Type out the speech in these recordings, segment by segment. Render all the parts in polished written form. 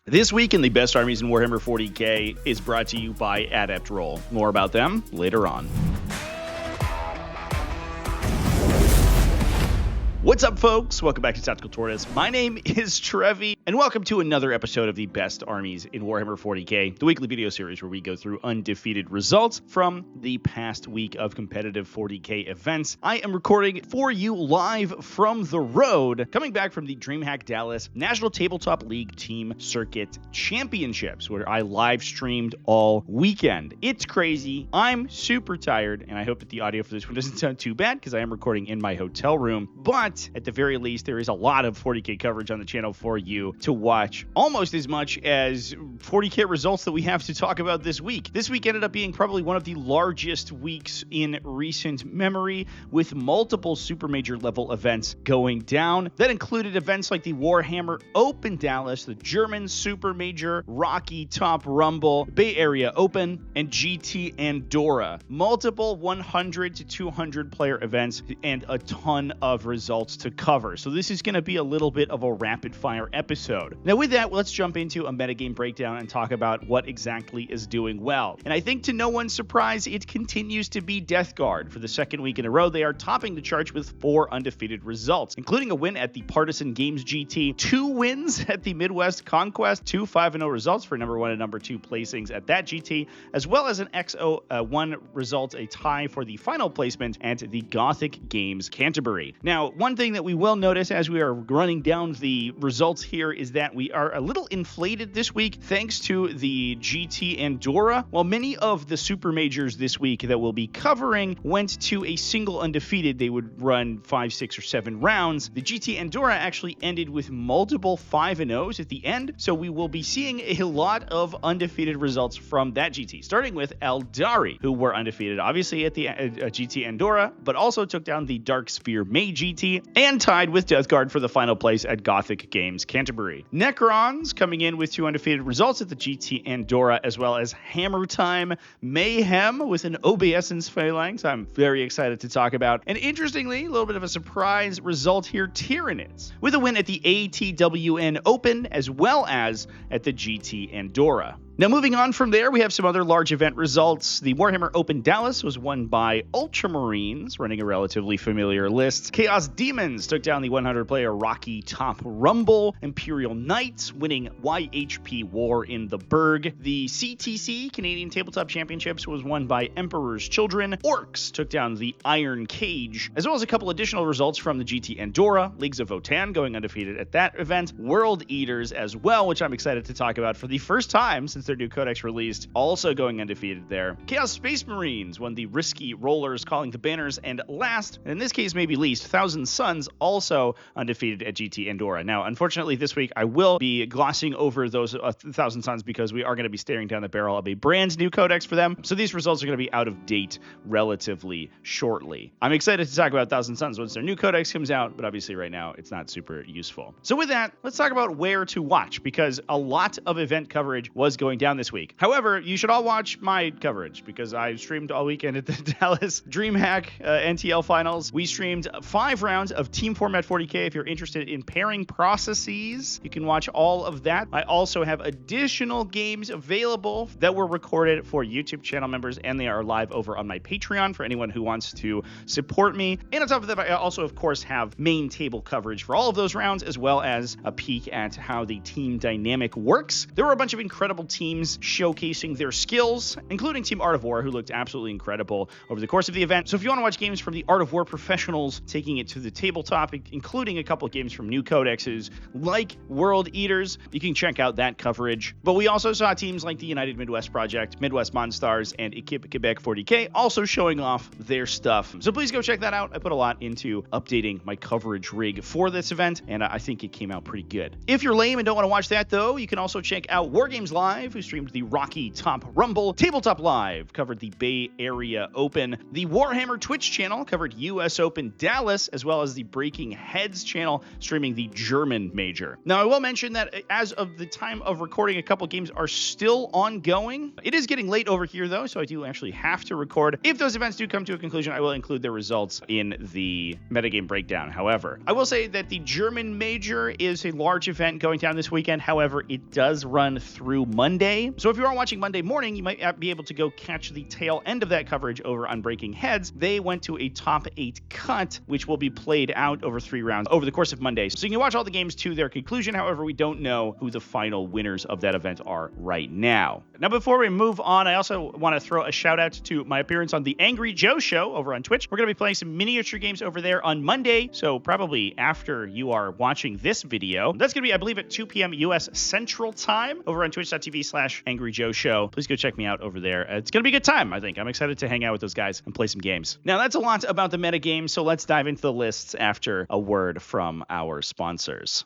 This week in the best armies in Warhammer 40k is brought to you by Adept Roll. More about them later on. What's up, folks? Welcome back to Tactical Tortoise. My name is Trevi, and welcome to another episode of the best armies in Warhammer 40k, the weekly video series where we go through undefeated results from the past week of competitive 40k events. I am recording for you live from the road, coming back from the DreamHack Dallas National Tabletop League Team Circuit Championships, where I live streamed all weekend. It's crazy. I'm super tired, and I hope that the audio for this one doesn't sound too bad because I am recording in my hotel room, but at the very least, there is a lot of 40k coverage on the channel for you to watch, almost as much as 40k results that we have to talk about this week. This week ended up being probably one of the largest weeks in recent memory, with multiple super major level events going down. That included events like the Warhammer Open Dallas, the German Super Major, Rocky Top Rumble, Bay Area Open, and GT Andorra. Multiple 100 to 200 player events and a ton of results to cover. So this is going to be a little bit of a rapid fire episode. Now with that, let's jump into a metagame breakdown and talk about what exactly is doing well. And I think to no one's surprise, it continues to be Death Guard. For the second week in a row, they are topping the charts with 4 undefeated results, including a win at the Partisan Games GT, 2 wins at the Midwest Conquest, 2 5-0 results for number 1 and number 2 placings at that GT, as well as an XO1 result, a tie for the final placement at the Gothic Games Canterbury. Now, one thing that we will notice as we are running down the results here is that we are a little inflated this week thanks to the GT Andorra. While many of the super majors this week that we'll be covering went to a single undefeated, they would run 5, 6, or 7 rounds. The GT Andorra actually ended with multiple 5-0s at the end, so we will be seeing a lot of undefeated results from that GT, starting with Aeldari, who were undefeated obviously at the GT Andorra, but also took down the Dark Sphere May GT and tied with Death Guard for the final place at Gothic Games Canterbury. Necrons coming in with 2 undefeated results at the GT Andorra, as well as Hammer Time Mayhem with an Obeisance Phalanx I'm very excited to talk about. And interestingly, a little bit of a surprise result here, Tyranids, with a win at the ATWN Open as well as at the GT Andorra. Now, moving on from there, we have some other large event results. The Warhammer Open Dallas was won by Ultramarines, running a relatively familiar list. Chaos Daemons took down the 100-player Rocky Top Rumble. Imperial Knights winning YHP War in the Berg. The CTC, Canadian Tabletop Championships, was won by Emperor's Children. Orks took down the Iron Cage, as well as a couple additional results from the GT Andorra. Leagues of Votann going undefeated at that event. World Eaters as well, which I'm excited to talk about for the first time since their new codex released, also going undefeated there. Chaos Space Marines won the Risky Rollers, calling the banners, and last, and in this case maybe least, Thousand Suns also undefeated at GT Andorra. Now, unfortunately, this week I will be glossing over those Thousand Suns because we are going to be staring down the barrel of a brand new codex for them, so these results are going to be out of date relatively shortly. I'm excited to talk about Thousand Suns once their new codex comes out, but obviously right now it's not super useful. So with that, let's talk about where to watch, because a lot of event coverage was going down this week. However, you should all watch my coverage because I streamed all weekend at the Dallas DreamHack NTL Finals. We streamed 5 rounds of Team Format 40k. If you're interested in pairing processes, you can watch all of that. I also have additional games available that were recorded for YouTube channel members, and they are live over on my Patreon for anyone who wants to support me. And on top of that, I also, of course, have main table coverage for all of those rounds, as well as a peek at how the team dynamic works. There were a bunch of incredible teams showcasing their skills, including Team Art of War, who looked absolutely incredible over the course of the event. So if you want to watch games from the Art of War professionals taking it to the tabletop, including a couple of games from new codexes like World Eaters, you can check out that coverage. But we also saw teams like the United Midwest Project, Midwest Monstars, and Equipe Quebec 40k also showing off their stuff. So please go check that out. I put a lot into updating my coverage rig for this event, and I think it came out pretty good. If you're lame and don't want to watch that, though, you can also check out Wargames Live Live, who streamed the Rocky Top Rumble. Tabletop Live covered the Bay Area Open. The Warhammer Twitch channel covered US Open Dallas, as well as the Breaking Heads channel streaming the German Major. Now, I will mention that as of the time of recording, a couple games are still ongoing. It is getting late over here, though, so I do actually have to record. If those events do come to a conclusion, I will include their results in the Metagame Breakdown. However, I will say that the German Major is a large event going down this weekend. However, it does run through Monday. So if you are watching Monday morning, you might be able to go catch the tail end of that coverage over on Breaking Heads. They went to a top 8 cut, which will be played out over 3 rounds over the course of Monday. So you can watch all the games to their conclusion. However, we don't know who the final winners of that event are right now. Now, before we move on, I also want to throw a shout out to my appearance on the Angry Joe Show over on Twitch. We're going to be playing some miniature games over there on Monday, so probably after you are watching this video. That's going to be, I believe, at 2 p.m. U.S. Central Time over on twitch.tv/Angry Joe Show. Please go check me out over there. It's going to be a good time, I think. I'm excited to hang out with those guys and play some games. Now, that's a lot about the metagame, so let's dive into the lists after a word from our sponsors.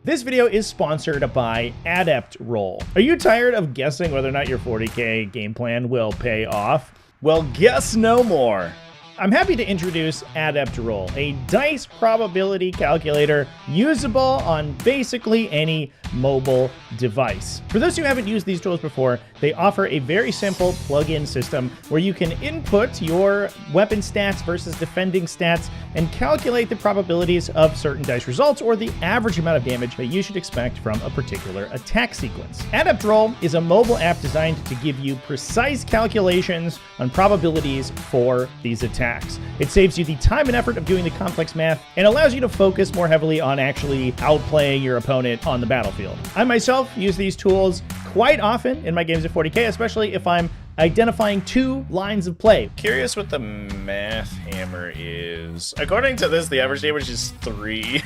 This video is sponsored by Adept Roll. Are you tired of guessing whether or not your 40k game plan will pay off? Well, guess no more. I'm happy to introduce Adept Roll, a dice probability calculator usable on basically any mobile device. For those who haven't used these tools before, they offer a very simple plug-in system where you can input your weapon stats versus defending stats and calculate the probabilities of certain dice results or the average amount of damage that you should expect from a particular attack sequence. Adept Roll is a mobile app designed to give you precise calculations on probabilities for these attacks. It saves you the time and effort of doing the complex math and allows you to focus more heavily on actually outplaying your opponent on the battlefield. I myself use these tools quite often in my games of 40k, especially if I'm identifying 2 lines of play. Curious what the math hammer is. According to this, the average damage is 3.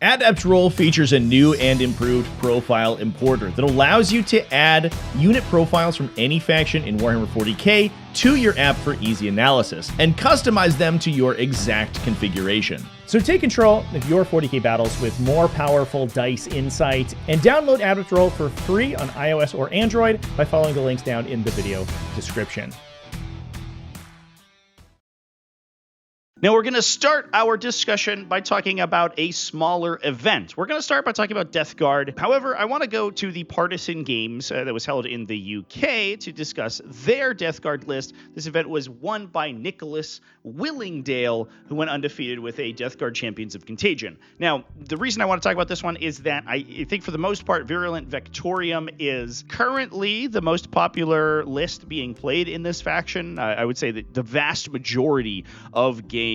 Adept Roll features a new and improved profile importer that allows you to add unit profiles from any faction in Warhammer 40k to your app for easy analysis and customize them to your exact configuration. So take control of your 40k battles with more powerful dice insight and download Adept Roll for free on iOS or Android by following the links down in the video description. Now, we're going to start our discussion by talking about a smaller event. We're going to start by talking about Death Guard. However, I want to go to the Partisan Games that was held in the UK to discuss their Death Guard list. This event was won by Nicholas Willingdale, who went undefeated with a Death Guard Champions of Contagion. Now, the reason I want to talk about this one is that I think for the most part, Virulent Vectorium is currently the most popular list being played in this faction. I would say that the vast majority of games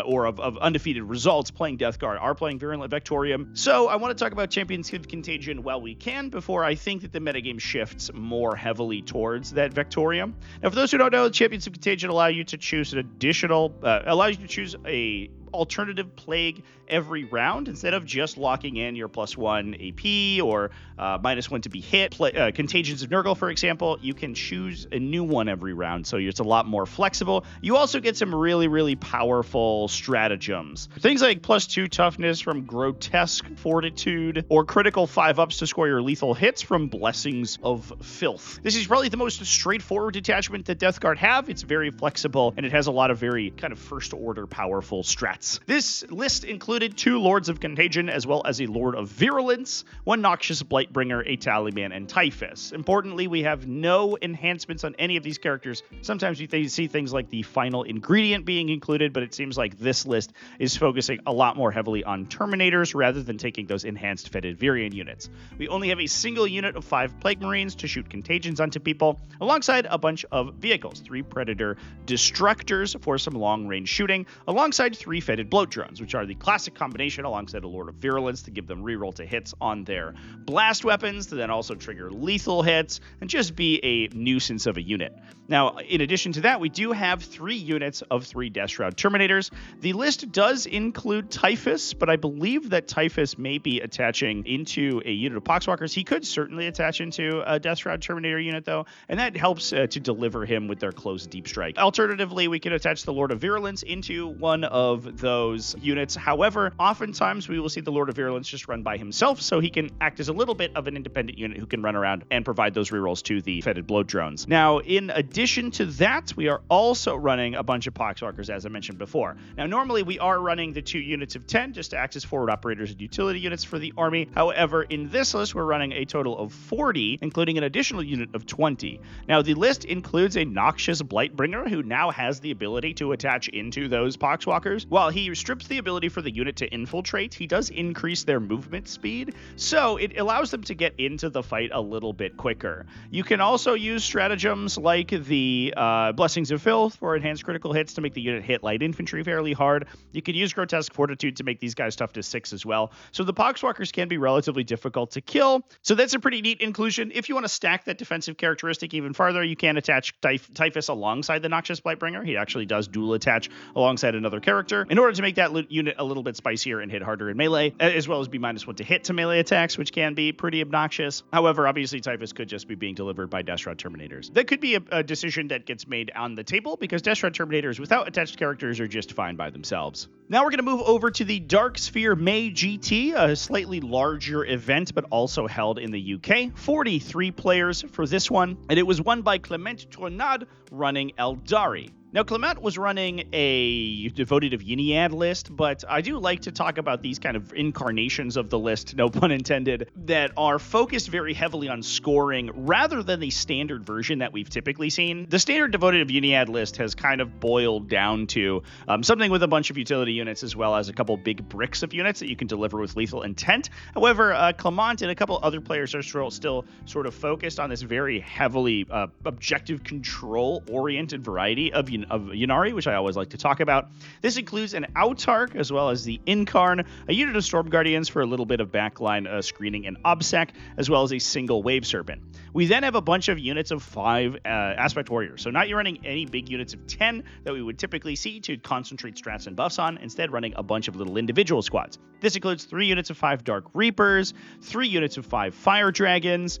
or of undefeated results playing Death Guard are playing Virulent Vectorium. So I want to talk about Champions of Contagion while we can before I think that the metagame shifts more heavily towards that Vectorium. Now, for those who don't know, Champions of Contagion allow you to choose an additional, a alternative plague every round instead of just locking in your +1 AP or -1 to be hit. Contagions of Nurgle, for example, you can choose a new one every round, so it's a lot more flexible. You also get some really, really powerful stratagems. Things like +2 toughness from Grotesque Fortitude or critical 5-ups to score your lethal hits from Blessings of Filth. This is probably the most straightforward detachment that Death Guard have. It's very flexible, and it has a lot of very kind of first-order powerful strats. This list included 2 Lords of Contagion, as well as a Lord of Virulence, 1 Noxious Blightbringer, a Taliban, and Typhus. Importantly, we have no enhancements on any of these characters. Sometimes we see things like the final ingredient being included, but it seems like this list is focusing a lot more heavily on Terminators rather than taking those enhanced Fetid Virion units. We only have a single unit of 5 Plague Marines to shoot contagions onto people, alongside a bunch of vehicles, 3 Predator Destructors for some long-range shooting, alongside 3 Fetid Bloat Drones, which are the classic combination alongside a Lord of Virulence to give them reroll to hits on their blast weapons, to then also trigger lethal hits, and just be a nuisance of a unit. Now, in addition to that, we do have 3 units of 3 Death Shroud Terminators. The list does include Typhus, but I believe that Typhus may be attaching into a unit of Poxwalkers. He could certainly attach into a Death Shroud Terminator unit, though, and that helps to deliver him with their close deep strike. Alternatively, we could attach the Lord of Virulence into one of those units. However, oftentimes we will see the Lord of Virulence just run by himself, so he can act as a little bit of an independent unit who can run around and provide those rerolls to the Fetid Blow drones. Now, in addition to that, we are also running a bunch of Poxwalkers, as I mentioned before. Now, normally we are running the 2 units of 10 just to act as forward operators and utility units for the army. However, in this list, we're running a total of 40, including an additional unit of 20. Now, the list includes a Noxious Blightbringer, who now has the ability to attach into those Poxwalkers. While he strips the ability for the unit to infiltrate, he does increase their movement speed, so it allows them to get into the fight a little bit quicker. You can also use stratagems like the Blessings of Filth for enhanced critical hits to make the unit hit light infantry fairly hard. You could use Grotesque Fortitude to make these guys tough to 6 as well. So the Poxwalkers can be relatively difficult to kill. So that's a pretty neat inclusion. If you want to stack that defensive characteristic even farther, you can attach Typhus alongside the Noxious Blightbringer. He actually does dual attach alongside another character in order to make that unit a little bit spicier and hit harder in melee, as well as be -1 to hit to melee attacks, which can be pretty obnoxious. However, obviously Typhus could just be being delivered by Deathshroud Terminators. That could be a decision that gets made on the table, because Deathshroud Terminators without attached characters are just fine by themselves. Now we're going to move over to the Dark Sphere May GT, a slightly larger event, but also held in the UK. 43 players for this one, and it was won by Clement Tournade running Aeldari. Now, Clement was running a Devoted of Yniad list, but I do like to talk about these kind of incarnations of the list, no pun intended, that are focused very heavily on scoring rather than the standard version that we've typically seen. The standard Devoted of Yniad list has kind of boiled down to something with a bunch of utility units as well as a couple big bricks of units that you can deliver with lethal intent. However, Clement and a couple other players are still sort of focused on this very heavily objective control-oriented variety of Ynnari, which I always like to talk about. This includes an Autarch as well as the Incarn, a unit of Storm Guardians for a little bit of backline screening and OBSEC, as well as a single Wave Serpent. We then have a bunch of units of 5 Aspect Warriors, so not you're running any big units of 10 that we would typically see to concentrate strats and buffs on, instead running a bunch of little individual squads. This includes 3 units of 5 Dark Reapers, 3 units of 5 Fire Dragons,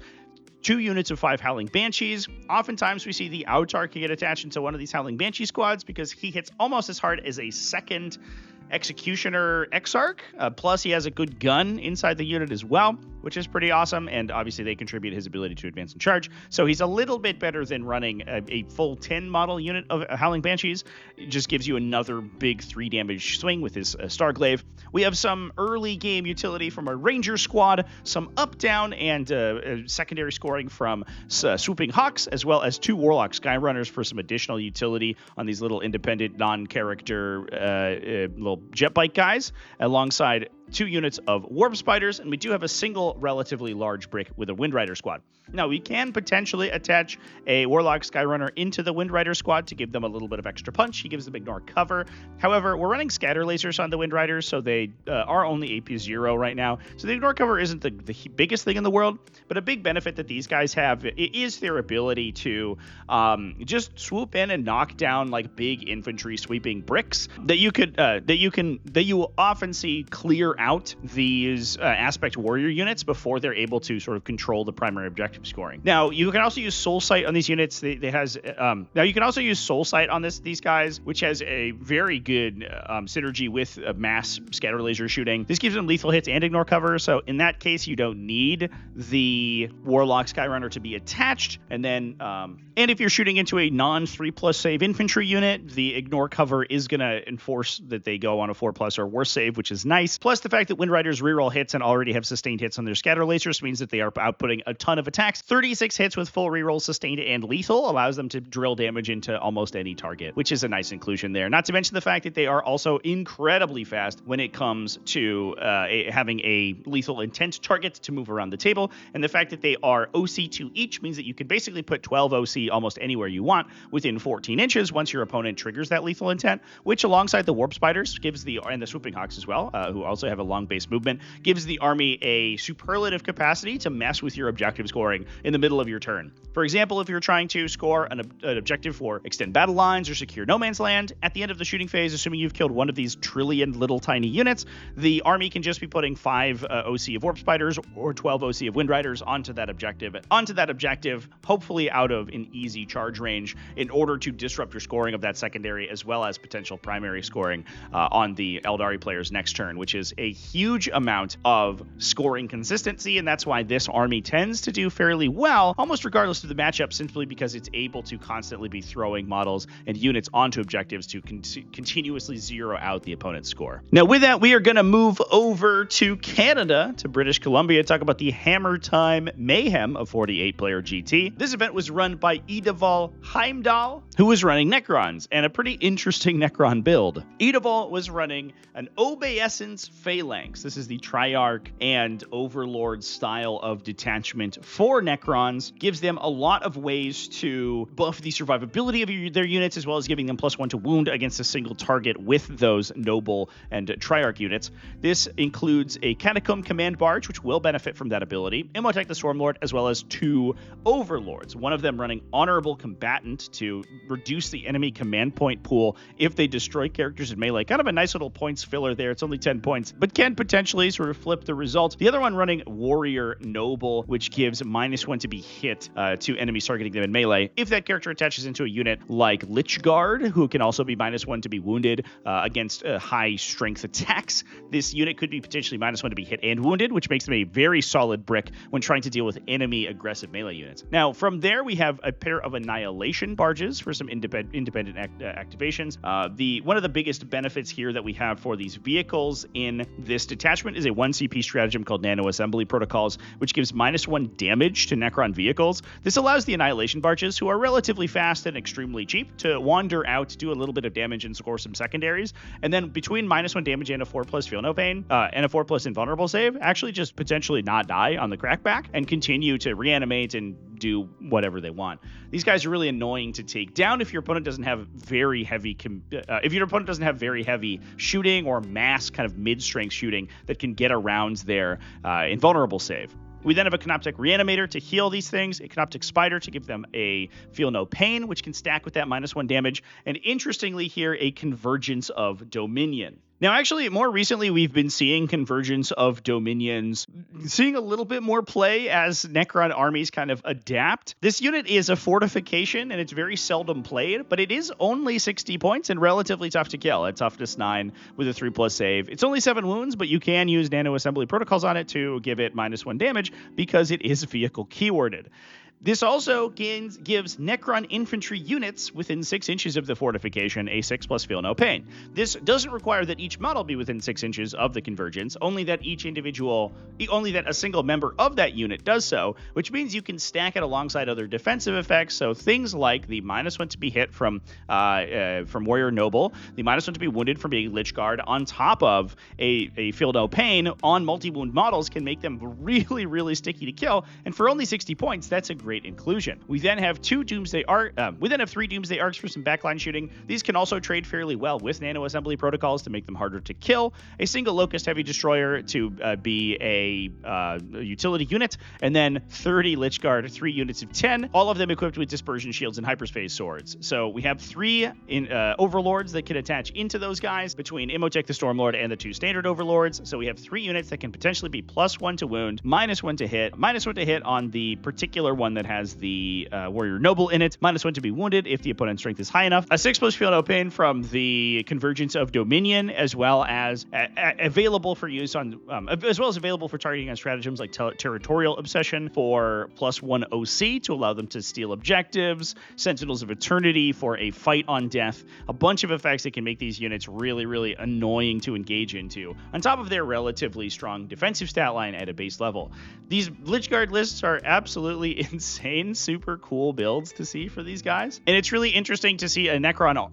2 units of 5 Howling Banshees. Oftentimes we see the Autarch get attached into one of these Howling Banshee squads because he hits almost as hard as a second Executioner Exarch, plus he has a good gun inside the unit as well, which is pretty awesome, and obviously they contribute his ability to advance and charge, so he's a little bit better than running a full 10 model unit of Howling Banshees. It just gives you another big 3 damage swing with his Starglaive. We have some early game utility from a Ranger squad, some up-down and secondary scoring from Swooping Hawks, as well as 2 Warlock Skyrunners for some additional utility on these little independent non-character little jet bike guys, alongside 2 units of Warp Spiders, and we do have a single relatively large brick with a Windrider squad. Now, we can potentially attach a Warlock Skyrunner into the Windrider squad to give them a little bit of extra punch. He gives them ignore cover. However, we're running scatter lasers on the Windriders, so they are only AP 0 right now. So the ignore cover isn't the biggest thing in the world, but a big benefit that these guys have is their ability to just swoop in and knock down like big infantry sweeping bricks that you will often see clear out these Aspect Warrior units before they're able to sort of control the primary objective scoring. Now, you can also use Soul Sight on these units. Now you can also use Soul Sight on these guys, which has a very good synergy with mass scatter laser shooting. This gives them lethal hits and ignore cover, so in that case, you don't need the Warlock Skyrunner to be attached. And then, and if you're shooting into a non-3+ save infantry unit, the ignore cover is going to enforce that they go on a 4+ or worse save, which is nice. Plus, the fact that Windriders reroll hits and already have sustained hits on their scatter lasers means that they are outputting a ton of attacks. 36 hits with full reroll sustained and lethal allows them to drill damage into almost any target, which is a nice inclusion there. Not to mention the fact that they are also incredibly fast when it comes to having a lethal intent target to move around the table, and the fact that they are OC2 each means that you can basically put 12 OC almost anywhere you want within 14 inches once your opponent triggers that lethal intent, which alongside the Warp Spiders and the Swooping Hawks as well, who also have have a long base movement, gives the army a superlative capacity to mess with your objective scoring in the middle of your turn. For example, if you're trying to score an objective for extend battle lines or secure no man's land, at the end of the shooting phase, assuming you've killed one of these trillion little tiny units, the army can just be putting 5 OC of Warp Spiders or 12 OC of Wind Riders onto that objective, hopefully out of an easy charge range, in order to disrupt your scoring of that secondary as well as potential primary scoring on the Aeldari player's next turn, which is a huge amount of scoring consistency, and that's why this army tends to do fairly well, almost regardless of the matchup, simply because it's able to constantly be throwing models and units onto objectives to continuously zero out the opponent's score. Now, with that, we are going to move over to Canada, to British Columbia, talk about the Hammer Time Mayhem of 48-player GT. This event was run by Edeval Heimdall, who was running Necrons, and a pretty interesting Necron build. Edeval was running an Obeisance Phalanx. This is the Triarch and Overlord style of detachment for Necrons. Gives them a lot of ways to buff the survivability of their units, as well as giving them +1 to wound against a single target with those Noble and Triarch units. This includes a Catacomb Command Barge, which will benefit from that ability, Imhotep the Stormlord, as well as 2 Overlords, one of them running Honorable Combatant to reduce the enemy command point pool if they destroy characters in melee. Kind of a nice little points filler there. It's only 10 points, but can potentially sort of flip the result. The other one running Warrior Noble, which gives -1 to be hit to enemies targeting them in melee if that character attaches into a unit like Lich Guard, who can also be -1 to be wounded against high strength attacks. This unit could be potentially -1 to be hit and wounded, which makes them a very solid brick when trying to deal with enemy aggressive melee units. Now, from there, we have a pair of Annihilation Barges for some independent activations. One of the biggest benefits here that we have for these vehicles in this detachment is a 1 CP stratagem called Nano Assembly Protocols, which gives -1 damage to Necron vehicles. This allows the Annihilation Barges, who are relatively fast and extremely cheap, to wander out, do a little bit of damage, and score some secondaries. And then between -1 damage and a 4+ Feel No Pain, and a 4+ Invulnerable save, actually just potentially not die on the crackback and continue to reanimate and do whatever they want. These guys are really annoying to take down if your opponent doesn't have very heavy shooting or mass kind of mid-strength shooting that can get around their invulnerable save. We then have a Canoptek Reanimator to heal these things, a Canoptek Spider to give them a Feel No Pain, which can stack with that -1 damage, and interestingly here, a Convergence of Dominion. Now, actually, more recently, we've been seeing Convergence of Dominions, seeing a little bit more play as Necron armies kind of adapt. This unit is a fortification, and it's very seldom played, but it is only 60 points and relatively tough to kill. It's Toughness 9 with a 3+ save. It's only 7 wounds, but you can use Nano Assembly Protocols on it to give it -1 damage because it is vehicle keyworded. This also gives Necron infantry units within 6 inches of the fortification a 6+ Feel No Pain. This doesn't require that each model be within 6 inches of the convergence, only that a single member of that unit does so, which means you can stack it alongside other defensive effects. So things like the -1 to be hit from Warrior Noble, the -1 to be wounded from being Lich Guard, on top of a Feel No Pain on multi-wound models can make them really, really sticky to kill. And for only 60 points, that's a great inclusion. We then have 3 Doomsday Arcs for some backline shooting. These can also trade fairly well with Nano Assembly Protocols to make them harder to kill. A single Locust Heavy Destroyer to be a utility unit, and then 30 Lich Guard, 3 units of 10, all of them equipped with Dispersion Shields and Hyperspace Swords. So we have 3 Overlords that can attach into those guys between Imhotep the Stormlord and the 2 standard Overlords. So we have 3 units that can potentially be +1 to wound, -1 to hit, -1 to hit on the particular one that has the Warrior Noble in it, -1 to be wounded if the opponent's strength is high enough, a 6+ Feel No Pain from the Convergence of Dominion, as well as available for use on, as well as available for targeting on stratagems like Territorial Obsession for +1 OC to allow them to steal objectives, Sentinels of Eternity for a fight on death, a bunch of effects that can make these units really, really annoying to engage into, on top of their relatively strong defensive stat line at a base level. These Lich Guard lists are absolutely insane. insane, super cool builds to see for these guys. And it's really interesting to see a Necron,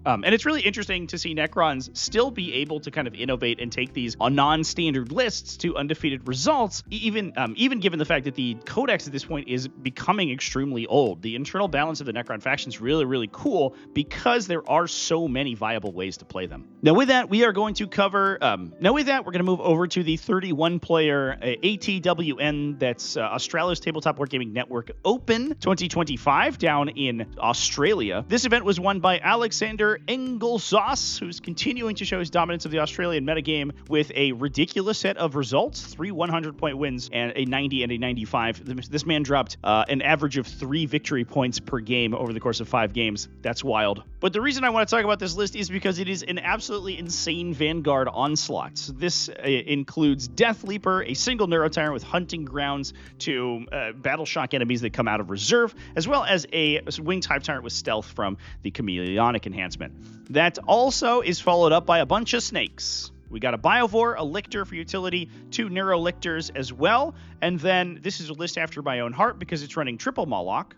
Necrons still be able to kind of innovate and take these on non-standard lists to undefeated results, even given the fact that the codex at this point is becoming extremely old. The internal balance of the Necron faction is really, really cool because there are so many viable ways to play them. Now with that, we're going to move over to the 31-player ATWN, that's Australia's Tabletop Wargaming Network Open 2025 down in Australia. This event was won by Alexander Engelsauce, who's continuing to show his dominance of the Australian metagame with a ridiculous set of results, 3 100-point wins and a 90 and a 95. This man dropped an average of 3 victory points per game over the course of 5 games. That's wild. But the reason I want to talk about this list is because it is an absolutely insane Vanguard onslaught. So this includes Death Leaper, a single Neurotyrant with hunting grounds to battle shock enemies that come out of reserve, as well as a Winged Hive Tyrant with stealth from the Chameleonic enhancement. That also is followed up by a bunch of snakes. We got a Biovore, a Lictor for utility, 2 Neurolictors as well, and then this is a list after my own heart because it's running triple Moloch,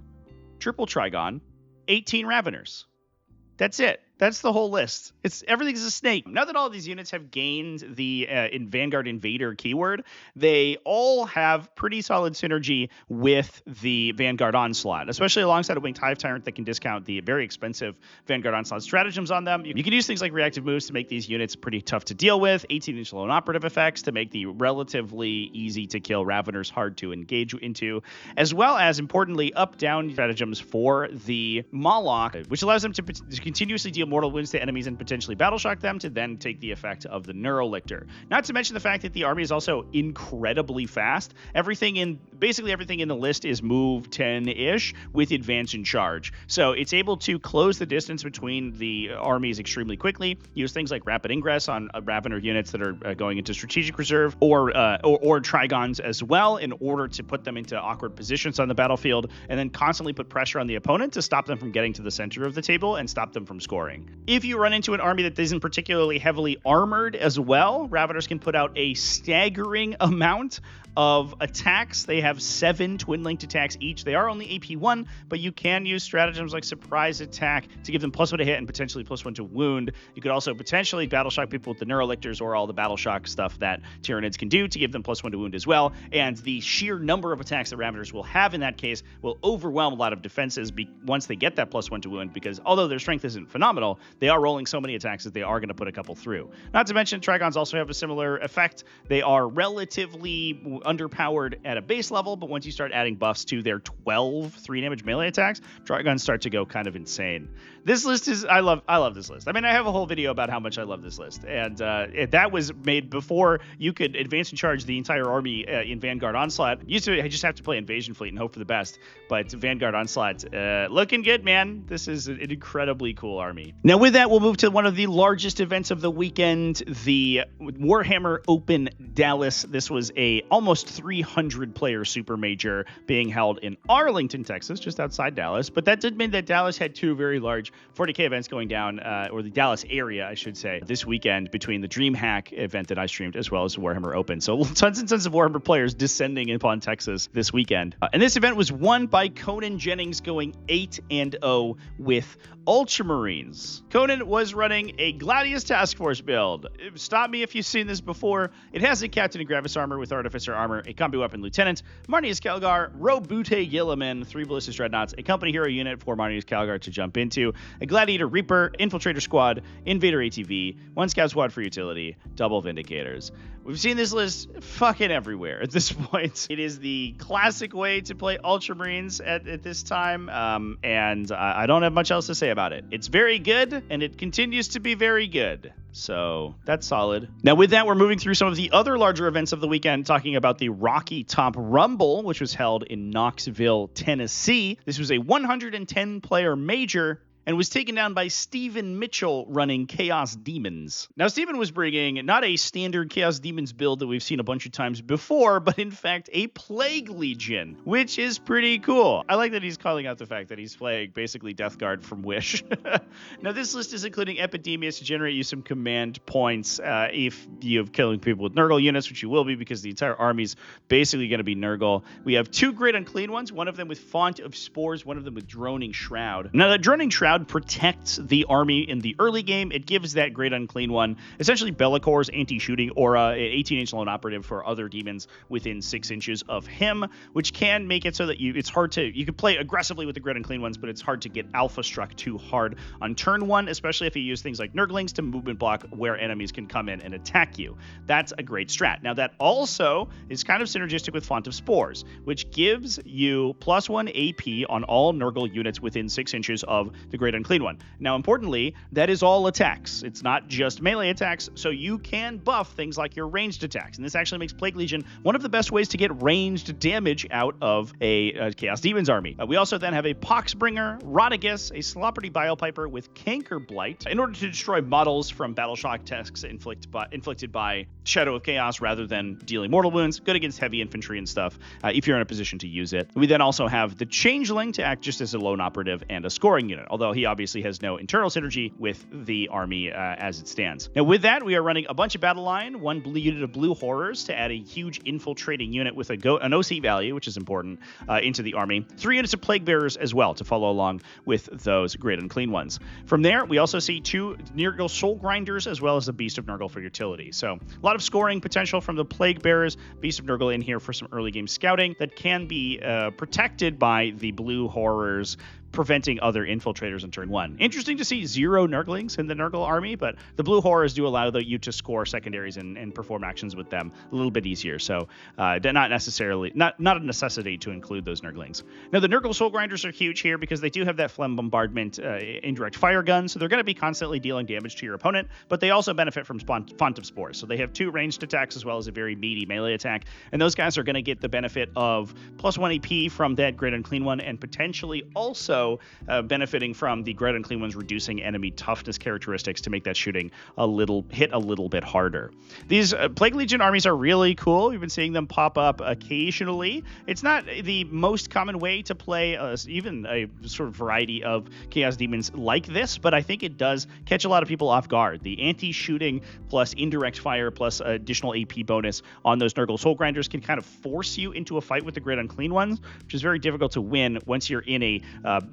triple Trigon, 18 Raveners. That's it. That's the whole list. Everything's a snake. Now that all of these units have gained the Vanguard Invader keyword, they all have pretty solid synergy with the Vanguard Onslaught, especially alongside a Winged Hive Tyrant that can discount the very expensive Vanguard Onslaught stratagems on them. You can use things like reactive moves to make these units pretty tough to deal with, 18-inch lone operative effects to make the relatively easy to kill Raveners hard to engage into, as well as, importantly, up-down stratagems for the Moloch, which allows them to continuously deal mortal wounds to enemies and potentially battle shock them to then take the effect of the Neurolictor. Not to mention the fact that the army is also incredibly fast. Basically everything in the list is move 10-ish with advance and charge. So it's able to close the distance between the armies extremely quickly, use things like rapid ingress on Ravener units that are going into strategic reserve or Trigons as well in order to put them into awkward positions on the battlefield, and then constantly put pressure on the opponent to stop them from getting to the center of the table and stop them from scoring. If you run into an army that isn't particularly heavily armored as well, Raveners can put out a staggering amount of attacks. They have 7 twin-linked attacks each. They are only AP1, but you can use stratagems like surprise attack to give them +1 to hit and potentially +1 to wound. You could also potentially battle shock people with the Neurolictors or all the battle shock stuff that Tyranids can do to give them +1 to wound as well. And the sheer number of attacks that Raveners will have in that case will overwhelm a lot of defenses once they get that +1 to wound, because although their strength isn't phenomenal, they are rolling so many attacks that they are going to put a couple through. Not to mention, Trigons also have a similar effect. They are relatively underpowered at a base level, but once you start adding buffs to their 12 3-damage melee attacks, Trigons start to go kind of insane. This list is, I love this list. I mean, I have a whole video about how much I love this list, and that was made before you could advance and charge the entire army in Vanguard Onslaught. You used to just have to play Invasion Fleet and hope for the best, but Vanguard Onslaught, looking good, man. This is an incredibly cool army. Now with that, we'll move to one of the largest events of the weekend, the Warhammer Open Dallas. This was a almost 300-player super major being held in Arlington, Texas, just outside Dallas. But that did mean that Dallas had 2 very large 40k events going down, or the Dallas area, I should say, this weekend, between the DreamHack event that I streamed as well as the Warhammer Open. So tons and tons of Warhammer players descending upon Texas this weekend. And this event was won by Conan Jennings, going 8-0 with Ultramarines. Conan was running a Gladius Task Force build. Stop me if you've seen this before. It has a Captain in Gravis armor with Artificer armor, a Combi Weapon Lieutenant, Marnius Calgar, Robute Gilliman, 3 Ballistic Dreadnoughts, a Company Hero unit for Marnius Calgar to jump into, a Gladiator Reaper, Infiltrator Squad, Invader ATV, 1 Scout Squad for utility, double Vindicators. We've seen this list fucking everywhere at this point. It is the classic way to play Ultramarines at this time, and I don't have much else to say about it. It's very good, and it continues to be very good. So that's solid. Now with that, we're moving through some of the other larger events of the weekend, talking about the Rocky Top Rumble, which was held in Knoxville, Tennessee. This was a 110-player major and was taken down by Stephen Mitchell running Chaos Demons. Now, Stephen was bringing not a standard Chaos Demons build that we've seen a bunch of times before, but in fact a Plague Legion, which is pretty cool. I like that he's calling out the fact that he's playing basically Death Guard from Wish. Now, this list is including Epidemius to generate you some command points if you're killing people with Nurgle units, which you will be because the entire army's basically going to be Nurgle. We have 2 Great Unclean Ones, one of them with Font of Spores, one of them with Droning Shroud. Now, that Droning Shroud protects the army in the early game. It gives that Great Unclean One essentially Bellacor's anti-shooting aura, an 18-inch lone operative for other demons within 6 inches of him, which can make it so that you can play aggressively with the Great Unclean Ones, but it's hard to get alpha struck too hard on turn 1, especially if you use things like Nurglings to movement block where enemies can come in and attack you. That's a great strat. Now, that also is kind of synergistic with Font of Spores, which gives you +1 AP on all Nurgle units within 6 inches of the Great Unclean One. Now, importantly, that is all attacks. It's not just melee attacks, so you can buff things like your ranged attacks, and this actually makes Plague Legion one of the best ways to get ranged damage out of a Chaos Demons army. We also then have a Poxbringer, Rotigus, a Slopperty Biopiper with Canker Blight in order to destroy models from Battle Shock attacks inflicted by Shadow of Chaos rather than dealing mortal wounds. Good against heavy infantry and stuff if you're in a position to use it. We then also have the Changeling to act just as a lone operative and a scoring unit, although he obviously has no internal synergy with the army as it stands. Now, with that, we are running a bunch of battle line, 1 unit of Blue Horrors to add a huge infiltrating unit with an OC value, which is important, into the army. 3 units of Plague Bearers as well to follow along with those Great Unclean Ones. From there, we also see 2 Nurgle Soul Grinders as well as the Beast of Nurgle for utility. So a lot of scoring potential from the Plague Bearers, Beast of Nurgle in here for some early game scouting that can be protected by the Blue Horrors, preventing other infiltrators in turn 1. Interesting to see 0 Nurglings in the Nurgle army, but the Blue Horrors do allow you to score secondaries and perform actions with them a little bit easier. So not a necessity to include those Nurglings. Now, the Nurgle Soul Grinders are huge here because they do have that Phlegm Bombardment indirect fire gun, so they're going to be constantly dealing damage to your opponent, but they also benefit from Font of Spores. So they have 2 ranged attacks as well as a very meaty melee attack, and those guys are going to get the benefit of +1 AP from that Great Unclean One, and potentially also benefiting from the Great Unclean Ones reducing enemy toughness characteristics to make that shooting hit a little bit harder. These Plague Legion armies are really cool. We've been seeing them pop up occasionally. It's not the most common way to play even a sort of variety of Chaos Demons like this, but I think it does catch a lot of people off guard. The anti-shooting plus indirect fire plus additional AP bonus on those Nurgle Soul Grinders can kind of force you into a fight with the Great Unclean Ones, which is very difficult to win once you're in a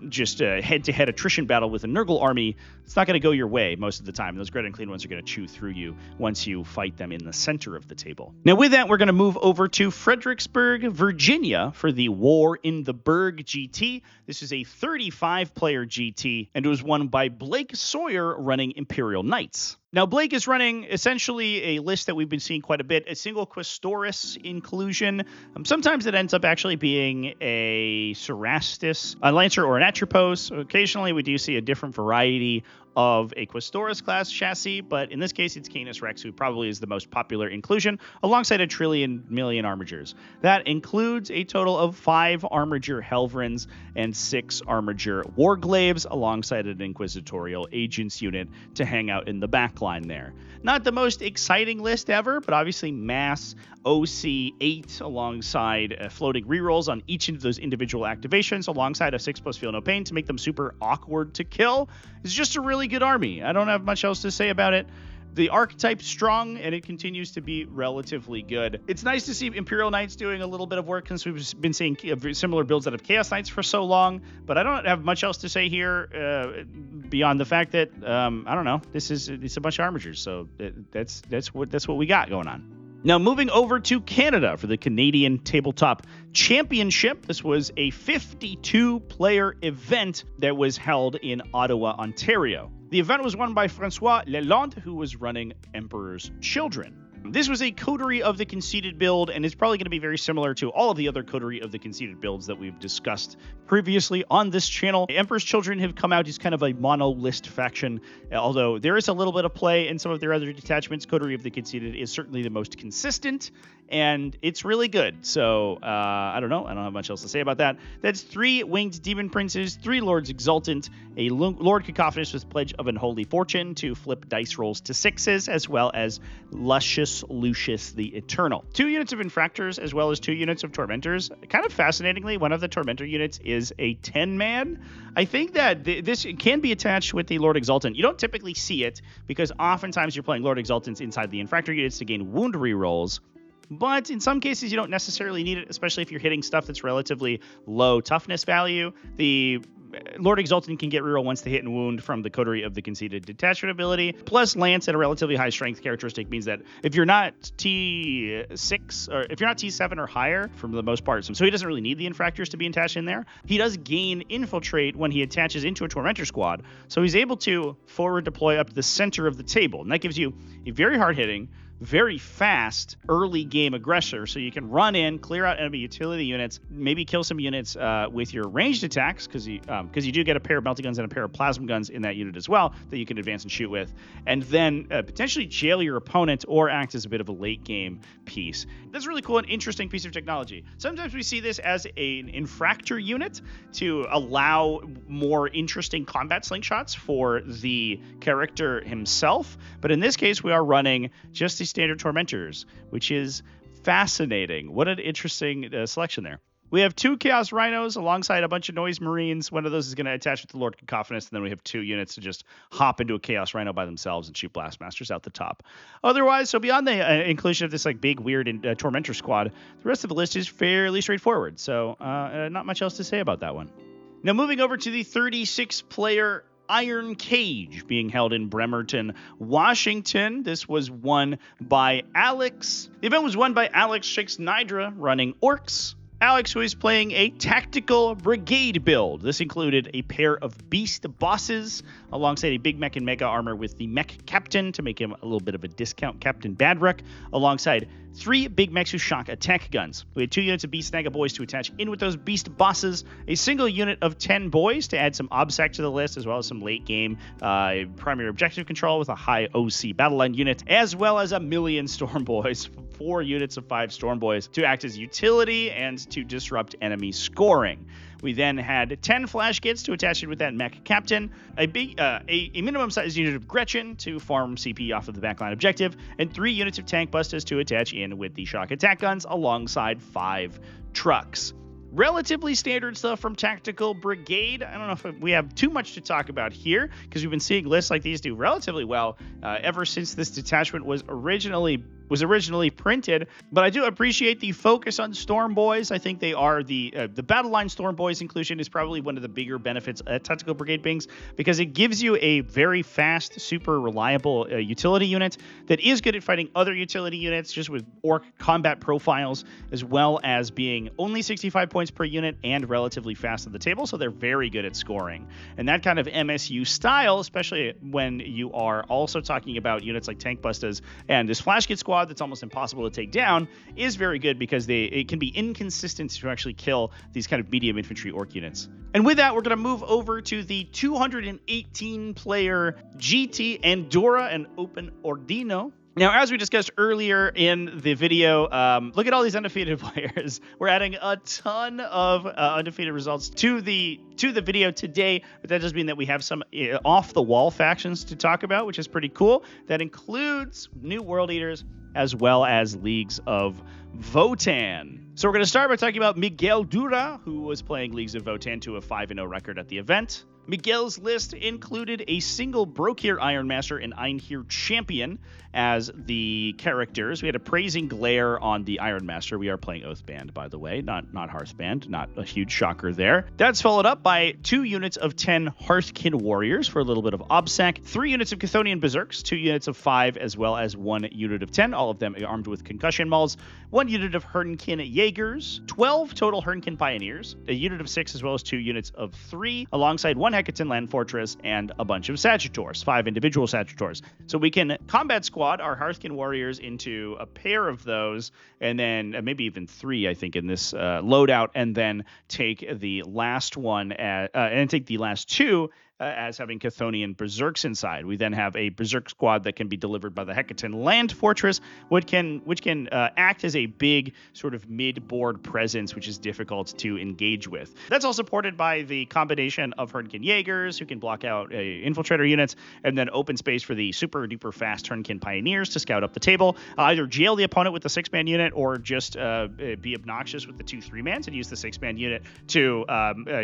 just a head-to-head attrition battle with a Nurgle army. It's not going to go your way most of the time. Those Great Unclean Ones are going to chew through you once you fight them in the center of the table. Now, with that, we're going to move over to Fredericksburg, Virginia for the War in the Burg GT. This is a 35-player GT, and it was won by Blake Sawyer running Imperial Knights. Now, Blake is running essentially a list that we've been seeing quite a bit, a single Questoris inclusion. Sometimes it ends up actually being a Cerastus, a Lancer, or an Atropos. Occasionally, we do see a different variety of a Questoris class chassis, but in this case, it's Canis Rex, who probably is the most popular inclusion, alongside a trillion million Armigers. That includes a total of 5 Armiger Helvrins and 6 Armiger Warglaves, alongside an Inquisitorial Agents unit to hang out in the back line there. Not the most exciting list ever, but obviously mass OC 8 alongside floating rerolls on each of those individual activations, alongside a 6+ Feel No Pain to make them super awkward to kill. It's just a really good army. I don't have much else to say about it. The archetype's strong, and it continues to be relatively good. It's nice to see Imperial Knights doing a little bit of work since we've been seeing similar builds out of Chaos Knights for so long, but I don't have much else to say here beyond the fact that, I don't know, it's a bunch of Armigers, so that's what we got going on. Now, moving over to Canada for the Canadian Tabletop Championship. This was a 52-player event that was held in Ottawa, Ontario. The event was won by Francois Lalonde, who was running Emperor's Children. This was a Coterie of the Conceited build, and is probably going to be very similar to all of the other Coterie of the Conceited builds that we've discussed previously on this channel. Emperor's Children have come out as kind of a mono-list faction, although there is a little bit of play in some of their other detachments. Coterie of the Conceited is certainly the most consistent, and it's really good. So, I don't know. I don't have much else to say about that. That's 3 Winged Demon Princes, 3 Lords Exultant, a Lord Cacophonous with Pledge of Unholy Fortune to flip dice rolls to 6s, as well as Luscious Lucius the Eternal. 2 units of Infractors, as well as 2 units of Tormentors. Kind of fascinatingly, one of the Tormentor units is a 10-man. I think that this can be attached with the Lord Exultant. You don't typically see it, because oftentimes you're playing Lord Exultants inside the Infractor units to gain wound rerolls. But in some cases, you don't necessarily need it, especially if you're hitting stuff that's relatively low toughness value. The Lord Exultant can get reroll once the hit and wound from the Coterie of the Conceited detachment ability. Plus, Lance at a relatively high strength characteristic means that if you're not T6 or if you're not T7 or higher, for the most part, so he doesn't really need the Infractors to be attached in there. He does gain Infiltrate when he attaches into a Tormentor squad, so he's able to forward deploy up to the center of the table, and that gives you a very hard hitting, very fast early game aggressor, so you can run in, clear out enemy utility units, maybe kill some units with your ranged attacks, because you do get a pair of melting guns and a pair of plasma guns in that unit as well that you can advance and shoot with, and then potentially jail your opponent or act as a bit of a late game piece. That's really cool and interesting piece of technology. Sometimes we see this as an Infractor unit to allow more interesting combat slingshots for the character himself, but in this case we are running just the standard Tormentors, which is fascinating. What an interesting selection there. We have 2 Chaos Rhinos alongside a bunch of Noise Marines. One of those is going to attach with the Lord Cacophonous, and then we have 2 units to just hop into a Chaos Rhino by themselves and shoot Blastmasters out the top. Otherwise, so beyond the inclusion of this like big weird Tormentor squad, the rest of the list is fairly straightforward. So not much else to say about that one. Now moving over to the 36-player Iron Cage being held in Bremerton, Washington. This was won by Alex. The event was won by Alex Shakes Nidra running Orks. Alex, who is playing a Tactical Brigade build. This included a pair of Beast Bosses alongside a Big Mech and Mega Armor with the Mech Captain to make him a little bit of a discount Captain Badruck, alongside 3 Big Mechs who shock attack guns. We had 2 units of Beast Snagga Boys to attach in with those Beast Bosses, a single unit of 10 Boys to add some OBSEC to the list, as well as some late game primary objective control with a high OC Battleline unit, as well as a million Storm Boys, 4 units of 5 Storm Boys to act as utility and to disrupt enemy scoring. We then had 10 Flash Kits to attach it with that Mech Captain, a minimum size unit of Gretchen to farm CP off of the backline objective, and 3 units of Tank Busters to attach in with the Shock Attack Guns alongside 5 trucks. Relatively standard stuff from Tactical Brigade. I don't know if we have too much to talk about here, because we've been seeing lists like these do relatively well ever since this detachment was originally printed, but I do appreciate the focus on Storm Boys. I think they are the Battle Line Storm Boys inclusion is probably one of the bigger benefits at Tactical Brigade Bings, because it gives you a very fast, super reliable utility unit that is good at fighting other utility units, just with Orc combat profiles, as well as being only 65 points per unit and relatively fast at the table, so they're very good at scoring. And that kind of MSU style, especially when you are also talking about units like Tank Busters and this Flash Kit squad that's almost impossible to take down, is very good because it can be inconsistent to actually kill these kind of medium infantry Orc units. And with that, we're going to move over to the 218-player GT Andorra and Open Ordino. Now, as we discussed earlier in the video, look at all these undefeated players. We're adding a ton of undefeated results to the video today, but that does mean that we have some off-the-wall factions to talk about, which is pretty cool. That includes New World Eaters, as well as Leagues of Votann. So we're going to start by talking about Miguel Dura, who was playing Leagues of Votann to a 5-0 record at the event. Miguel's list included a single Brokir Ironmaster and Einhir Champion as the characters. We had a Praising Glare on the Ironmaster. We are playing Oathband, by the way, not Hearthband. Not a huge shocker there. That's followed up by 2 units of 10 Hearthkin Warriors for a little bit of OBSEC, 3 units of Chthonian Berserks, 2 units of 5, as well as 1 unit of 10, all of them armed with concussion mauls, 1 unit of Hernkin Jaegers, 12 total Hernkin Pioneers, a unit of 6 as well as 2 units of 3, alongside 1 Hecaton Land Fortress and a bunch of Sagitors, 5 individual Sagitors. So we can combat squad our Hearthkin warriors into a pair of those, and then maybe even 3, I think, in this loadout, and then take the last one and take the last 2 as having Chthonian Berserks inside. We then have a Berserk squad that can be delivered by the Hecaton Land Fortress, which can act as a big sort of mid-board presence, which is difficult to engage with. That's all supported by the combination of Hernkin Jaegers, who can block out infiltrator units, and then open space for the super-duper fast Hernkin Pioneers to scout up the table, either jail the opponent with the 6-man unit, or just be obnoxious with the 2 3-mans and use the 6-man unit to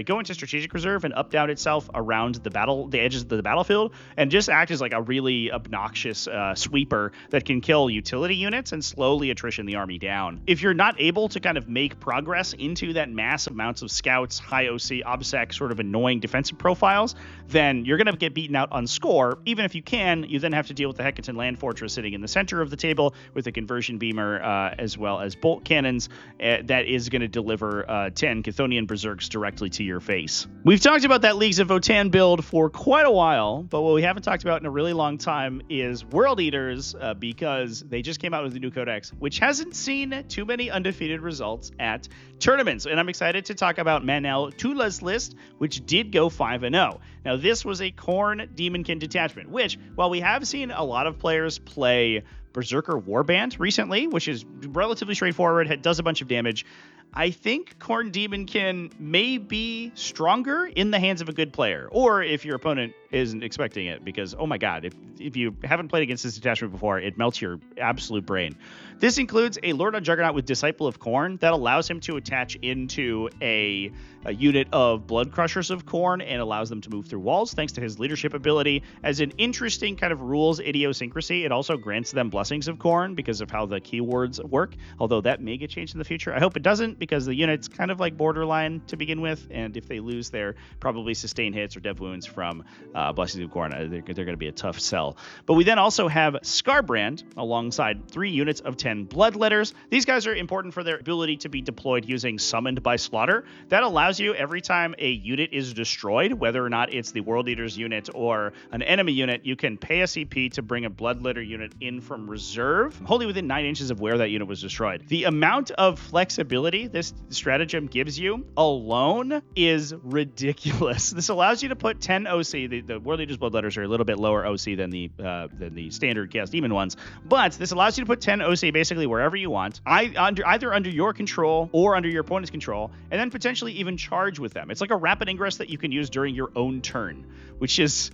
go into strategic reserve and up-down itself around the edges of the battlefield, and just act as like a really obnoxious sweeper that can kill utility units and slowly attrition the army down. If you're not able to kind of make progress into that massive amounts of scouts, high OC, OBSEC, sort of annoying defensive profiles, then you're going to get beaten out on score. Even if you can, you then have to deal with the Hecaton Land Fortress sitting in the center of the table with a conversion beamer as well as bolt cannons that is going to deliver 10 Chthonian Berserks directly to your face. We've talked about that Leagues of Votann build for quite a while, but what we haven't talked about in a really long time is World Eaters, because they just came out with a new codex, which hasn't seen too many undefeated results at tournaments. And I'm excited to talk about Manel Tula's list, which did go 5-0. Now, this was a Khorne Demonkin detachment, which, while we have seen a lot of players play Berserker Warband recently, which is relatively straightforward, it does a bunch of damage, I think Khorne Demonkin may be stronger in the hands of a good player, or if your opponent isn't expecting it, because, oh my god, if you haven't played against this detachment before, it melts your absolute brain. This includes a Lord on Juggernaut with Disciple of Khorne that allows him to attach into a unit of Blood Crushers of Khorne and allows them to move through walls thanks to his leadership ability. As an interesting kind of rules idiosyncrasy, it also grants them Blessings of Khorne because of how the keywords work, although that may get changed in the future. I hope it doesn't, because the unit's kind of like borderline to begin with, and if they lose their probably sustain hits or dev wounds from Blessings of Khorne, they're going to be a tough sell. But we then also have Scarbrand alongside 3 units of 10 Bloodletters. These guys are important for their ability to be deployed using Summoned by Slaughter. That allows you, every time a unit is destroyed, whether or not it's the World Eaters unit or an enemy unit, you can pay a CP to bring a Bloodletter unit in from reserve, wholly within 9 inches of where that unit was destroyed. The amount of flexibility this stratagem gives you alone is ridiculous. This allows you to put 10 OC. The World Eaters Bloodletters are a little bit lower OC than the standard Chaos Demon ones, but this allows you to put 10 OC basically wherever you want, either under your control or under your opponent's control, and then potentially even charge with them. It's like a rapid ingress that you can use during your own turn, which is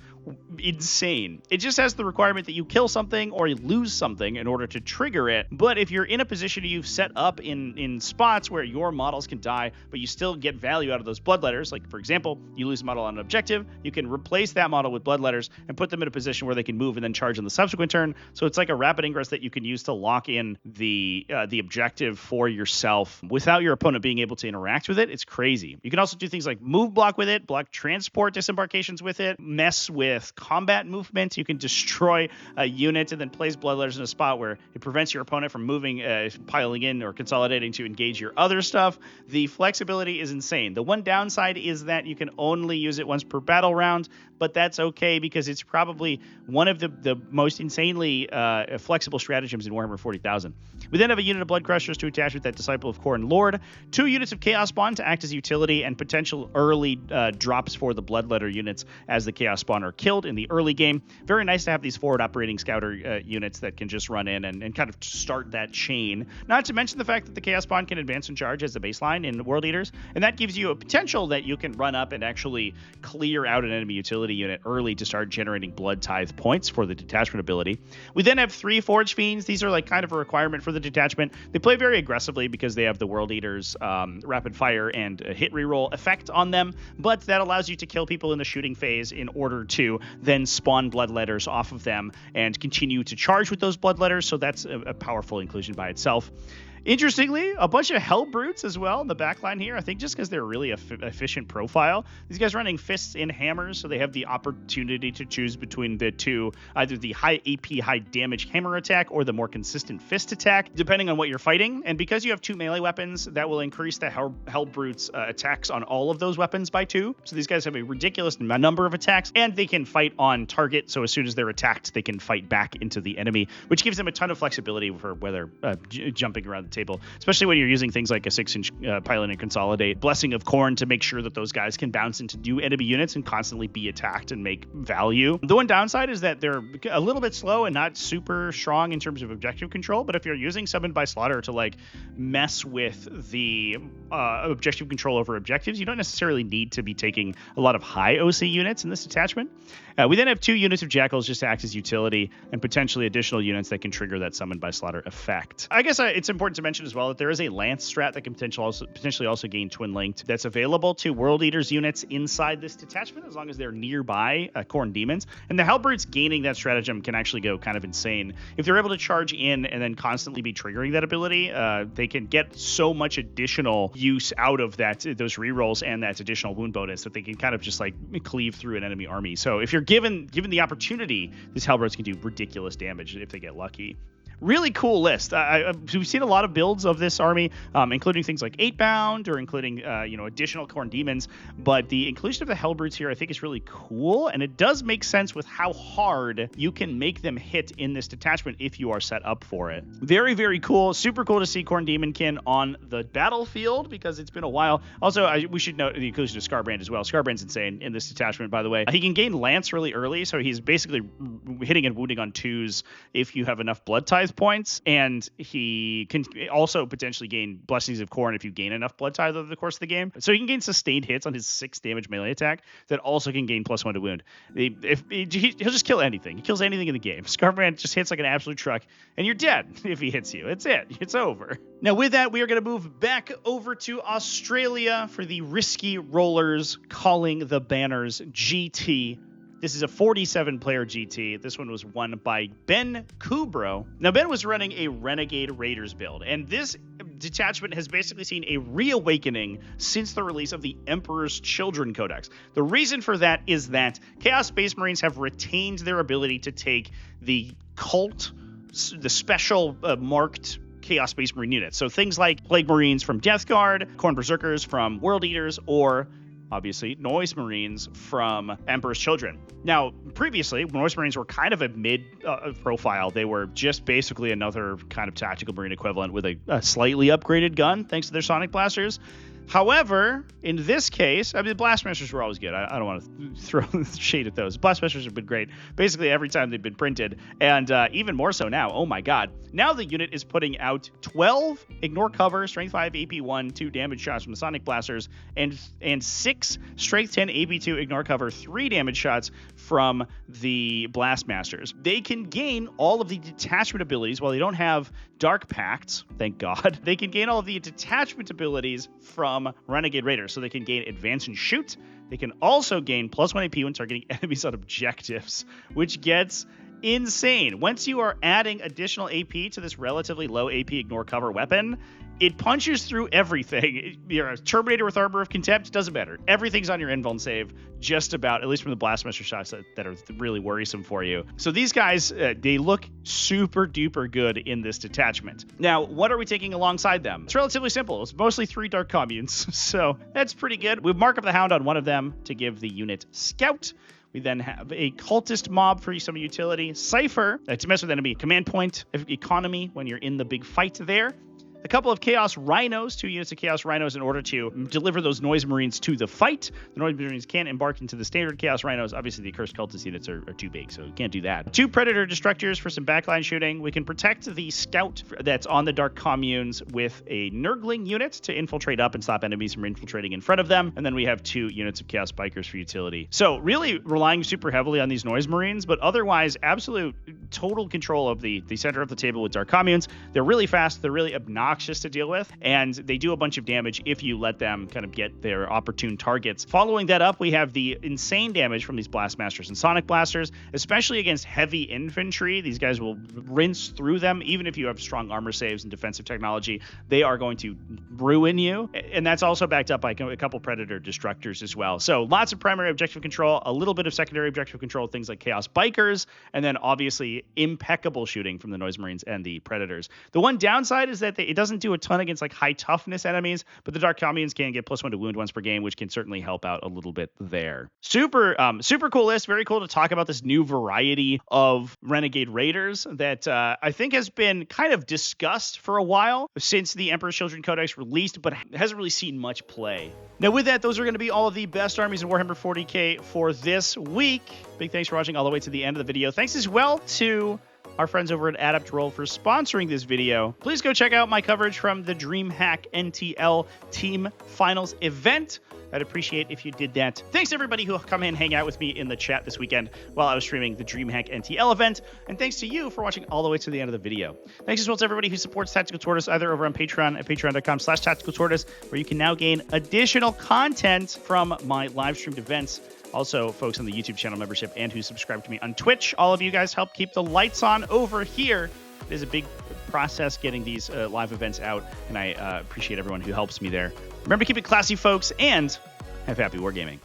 insane. It just has the requirement that you kill something or you lose something in order to trigger it. But if you're in a position you've set up in spots where your models can die, but you still get value out of those Bloodletters, like for example, you lose a model on an objective, you can replace that model with Bloodletters and put them in a position where they can move and then charge on the subsequent turn. So it's like a rapid ingress that you can use to lock in the objective for yourself without your opponent being able to interact with it. It's crazy. You can also do things like move block with it, block transport disembarkations with it, mess with combat movement. You can destroy a unit and then place Bloodletters in a spot where it prevents your opponent from moving, piling in, or consolidating to engage your other stuff. The flexibility is insane. The one downside is that you can only use it once per battle round, but that's okay because it's probably one of the most insanely flexible stratagems in Warhammer 40,000. We then have a unit of Blood Crushers to attach with that Disciple of Khorne Lord, 2 units of Chaos Spawn to act as utility and potential early drops for the Bloodletter units as the Chaos Spawn are killed in the early game. Very nice to have these forward operating scouter units that can just run in and kind of start that chain. Not to mention the fact that the Chaos Spawn can advance and charge as a baseline in World Eaters, and that gives you a potential that you can run up and actually clear out an enemy utility unit early to start generating Blood Tithe points for the detachment ability. We then have 3 Forge Fiends. These are like kind of a requirement for the detachment. They play very aggressively because they have the World Eaters rapid fire and hit reroll effect on them, but that allows you to kill people in the shooting phase in order to then spawn Bloodletters off of them and continue to charge with those Bloodletters, so that's a powerful inclusion by itself. Interestingly, a bunch of Hell Brutes as well in the backline here. I think just because they're really efficient profile. These guys running fists and hammers, so they have the opportunity to choose between the two, either the high AP, high damage hammer attack or the more consistent fist attack, depending on what you're fighting. And because you have 2 melee weapons, that will increase the Hell Brutes attacks on all of those weapons by 2. So these guys have a ridiculous number of attacks, and they can fight on target. So as soon as they're attacked, they can fight back into the enemy, which gives them a ton of flexibility for whether jumping around the table, especially when you're using things like a 6-inch Pilot and Consolidate, Blessing of Khorne to make sure that those guys can bounce into new enemy units and constantly be attacked and make value. The one downside is that they're a little bit slow and not super strong in terms of objective control, but if you're using Summoned by Slaughter to like mess with the objective control over objectives, you don't necessarily need to be taking a lot of high OC units in this attachment. We then have 2 units of Jackals just to act as utility and potentially additional units that can trigger that Summoned by Slaughter effect. I guess it's important to mention as well that there is a Lance strat that can potentially also gain Twin Linked that's available to World Eaters units inside this detachment as long as they're nearby Khorne Demons. And the Hellbrutes gaining that stratagem can actually go kind of insane. If they're able to charge in and then constantly be triggering that ability, they can get so much additional use out of those rerolls and that additional wound bonus that they can kind of just like cleave through an enemy army. So if you're given the opportunity, these Hellbrutes can do ridiculous damage if they get lucky. Really cool list. We've seen a lot of builds of this army, including things like 8-bound or including additional Khorne Demons, but the inclusion of the Hellbrutes here I think is really cool, and it does make sense with how hard you can make them hit in this detachment if you are set up for it. Very, very cool. Super cool to see Khorne Demonkin on the battlefield because it's been a while. Also, we should note the inclusion of Scarbrand as well. Scarbrand's insane in this detachment, by the way. He can gain Lance really early, so he's basically hitting and wounding on 2s if you have enough Blood Tithe points, and he can also potentially gain Blessings of Khorne if you gain enough Blood Tithe over the course of the game. So he can gain sustained hits on his 6 damage melee attack that also can gain +1 to wound. He'll just kill anything. He kills anything in the game. Scarbrand just hits like an absolute truck, and you're dead if he hits you. It's it. It's over. Now with that, we are going to move back over to Australia for the Risky Rollers Calling the Banners GT. This is a 47-player GT. This one was won by Ben Kubro. Now, Ben was running a Renegade Raiders build, and this detachment has basically seen a reawakening since the release of the Emperor's Children Codex. The reason for that is that Chaos Space Marines have retained their ability to take the cult, the special marked Chaos Space Marine units. So things like Plague Marines from Death Guard, Khorne Berserkers from World Eaters, or obviously Noise Marines from Emperor's Children. Now, previously, Noise Marines were kind of a mid-profile. They were just basically another kind of tactical Marine equivalent with a slightly upgraded gun, thanks to their Sonic Blasters. However, in this case, I mean, the Blastmasters were always good. I don't want to throw shade at those. Blastmasters have been great basically every time they've been printed, and even more so now. Oh my god. Now the unit is putting out 12 Ignore Cover, Strength 5, AP 1, 2 damage shots from the Sonic Blasters, and 6 Strength 10, AP 2, Ignore Cover, 3 damage shots from the Blastmasters. They can gain all of the detachment abilities while they don't have Dark Pacts, thank god. They can gain all of the detachment abilities from Renegade Raiders, so they can gain Advance and Shoot. They can also gain +1 AP when targeting enemies on objectives, which gets insane. Once you are adding additional AP to this relatively low AP Ignore Cover weapon, it punches through everything. You're a Terminator with Armor of Contempt, doesn't matter. Everything's on your invuln save, just about, at least from the Blastmaster shots that are really worrisome for you. So these guys, they look super duper good in this detachment. Now, what are we taking alongside them? It's relatively simple. It's mostly 3 Dark Communes, so that's pretty good. We mark up the Hound on one of them to give the unit Scout. We then have a Cultist Mob for some utility, Cypher to mess with enemy command point, economy when you're in the big fight there. A couple of Chaos Rhinos, 2 units of Chaos Rhinos in order to deliver those Noise Marines to the fight. The Noise Marines can't embark into the standard Chaos Rhinos. Obviously, the Accursed Cultist units are too big, so you can't do that. 2 Predator Destructors for some backline shooting. We can protect the Scout that's on the Dark Communes with a Nurgling unit to infiltrate up and stop enemies from infiltrating in front of them. And then we have 2 units of Chaos Bikers for utility. So really relying super heavily on these Noise Marines, but otherwise absolute total control of the center of the table with Dark Communes. They're really fast, they're really obnoxious to deal with, and they do a bunch of damage if you let them kind of get their opportune targets. Following that up, we have the insane damage from these Blastmasters and Sonic Blasters, especially against heavy infantry. These guys will rinse through them. Even if you have strong armor saves and defensive technology, they are going to ruin you. And that's also backed up by a couple Predator Destructors as well. So lots of primary objective control, a little bit of secondary objective control, things like Chaos Bikers, and then obviously impeccable shooting from the Noise Marines and the Predators. The one downside is that it doesn't do a ton against like high toughness enemies, but the Dark Communes can get +1 to wound once per game, which can certainly help out a little bit there. Super cool list. Very cool to talk about this new variety of Renegade Raiders that I think has been kind of discussed for a while since the Emperor's Children Codex released, but hasn't really seen much play. Now with that, those are going to be all of the best armies in Warhammer 40k for this week. Big thanks for watching all the way to the end of the video. Thanks as well to our friends over at Adept Roll for sponsoring this video. Please go check out my coverage from the DreamHack NTL Team Finals event. I'd appreciate if you did that. Thanks to everybody who come in and hang out with me in the chat this weekend while I was streaming the DreamHack NTL event. And thanks to you for watching all the way to the end of the video. Thanks as well to everybody who supports Tactical Tortoise either over on Patreon at patreon.com/tacticaltortoise, where you can now gain additional content from my live streamed events. Also, folks on the YouTube channel membership and who subscribe to me on Twitch. All of you guys help keep the lights on over here. It is a big process getting these live events out, and I appreciate everyone who helps me there. Remember to keep it classy, folks, and have happy wargaming.